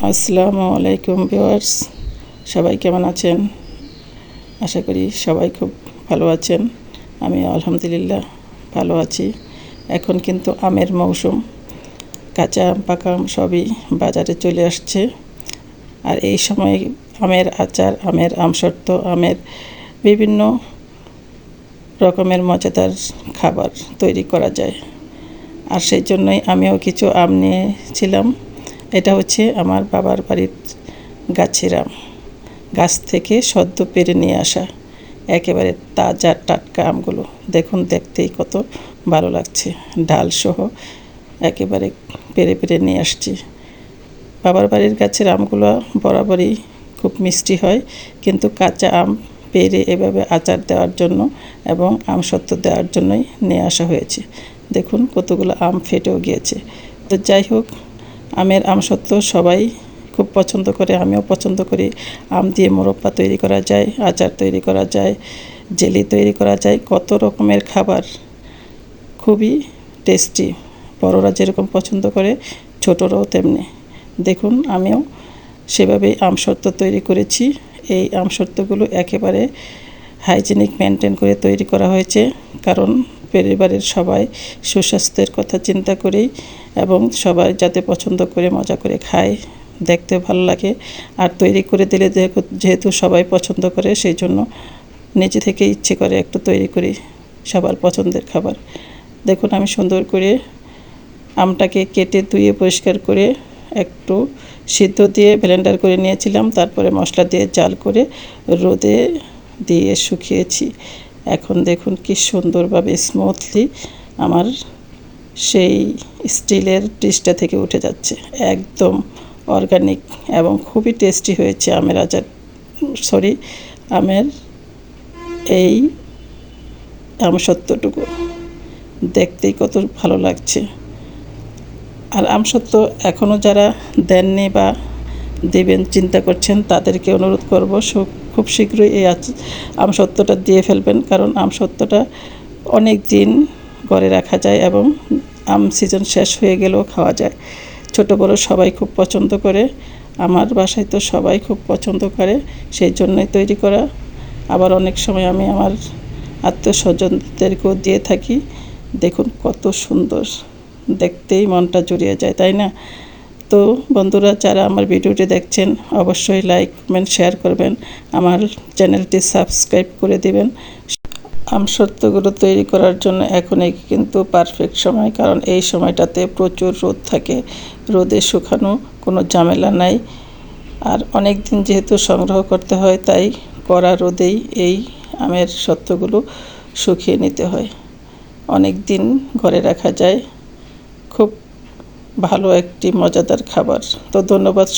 আসসালামু আলাইকুম ভিউয়ার্স, সবাই কেমন আছেন? আশা করি সবাই খুব ভালো আছেন। আমি আলহামদুলিল্লাহ ভালো আছি। এখন কিন্তু আমের মৌসুম, কাঁচা আম পাকা আম সবই বাজারে চলে আসছে। আর এই সময় আমের আচার, আমের আমসত্ত্ব, আমের বিভিন্ন রকমের মজাদার খাবার তৈরি করা যায়। আর সেই জন্যই আমিও কিছু আম নিয়েছিলাম। এটা হচ্ছে আমার বাবার বাড়ির গাছের আম, গাছ থেকে সদ্য পেড়ে নিয়ে আসা একেবারে তাজা টাটকা আমগুলো। দেখুন, দেখতেই কত ভালো লাগছে, ডাল সহ একেবারে পেড়ে পেড়ে নিয়ে আসছি। বাবার বাড়ির গাছের আমগুলো বরাবরই খুব মিষ্টি হয়, কিন্তু কাঁচা আম পেড়ে এভাবে আচার দেওয়ার জন্য এবং আমসত্ত্ব দেওয়ার জন্যই নিয়ে আসা হয়েছে। দেখুন কতগুলো আম ফেটেও গিয়েছে। তো যাই হোক, আমের আমসত্ত্ব সবাই খুব পছন্দ করে, আমিও পছন্দ করি। আম দিয়ে মোরব্বা তৈরি করা যায়, আচার তৈরি করা যায়, জেলি তৈরি করা যায়, কত রকমের খাবার, খুবই টেস্টি। বড়রা যেরকম পছন্দ করে, ছোটরাও তেমনি। দেখুন, আমিও সেভাবেই আমসত্ত্ব তৈরি করেছি। এই আমসত্ত্বগুলো একেবারে হাইজেনিক মেনটেন করে তৈরি করা হয়েছে, কারণ পরিবারের সবাই সুস্বাস্থ্যের কথা চিন্তা করেই, এবং সবাই যাতে পছন্দ করে মজা করে খায়, দেখতে ভালো লাগে। আর তৈরি করে দিলে যেহেতু সবাই পছন্দ করে, সেই জন্য নিজে থেকে ইচ্ছে করে একটু তৈরি করি সবার পছন্দের খাবার। দেখুন, আমি সুন্দর করে আমটাকে কেটে ধুয়ে পরিষ্কার করে একটু সিদ্ধ দিয়ে ব্লেন্ডার করে নিয়েছিলাম। তারপরে মশলা দিয়ে জাল করে রোদে দিয়ে শুকিয়েছি। এখন দেখুন কি সুন্দরভাবে স্মুথলি আমার সেই স্টিলের ডিশটা থেকে উঠে যাচ্ছে। একদম অর্গানিক এবং খুবই টেস্টি হয়েছে আমের আচার, আমের এই আমসত্ত্বটুকু দেখতেই কত ভালো লাগছে। আর আমসত্ত্ব এখনও যারা দেননি বা দেবেন চিন্তা করছেন, তাদেরকে অনুরোধ করব খুব শীঘ্রই এই আমসত্ত্বটা দিয়ে ফেলবেন, কারণ আমসত্ত্বটা অনেক দিন ঘরে রাখা যায় এবং আম সিজন শেষ হয়ে গেলেও খাওয়া যায়। ছোট বড় সবাই খুব পছন্দ করে। আমার বাসায় তো সবাই খুব পছন্দ করে, সেই জন্যই তৈরি করা। আবার অনেক সময় আমি আমার আত্মীয়স্বজনদেরকেও দিয়ে থাকি। দেখুন কত সুন্দর, দেখতেই মনটা জুড়িয়ে যায়, তাই না? তো বন্ধুরা, যারা আমার ভিডিওটি দেখছেন, অবশ্যই লাইক, কমেন্ট, শেয়ার করবেন। আমার চ্যানেলটি সাবস্ক্রাইব করে দিবেন। আমসত্ত্বগুলো তৈরি করার জন্য এখনই কিন্তু পারফেক্ট সময়, কারণ এই সময়টাতে প্রচুর রোদ থাকে, রোদে শুকানো কোনো ঝামেলা নাই। আর অনেক দিন যেহেতু সংগ্রহ করতে হয়, তাই কড়া রোদেই এই আমের সত্ত্বগুলো শুকিয়ে নিতে হয়। অনেক দিন ঘরে রাখা যায়, খুব ভালো একটি মজাদার খাবার। তো ধন্যবাদ।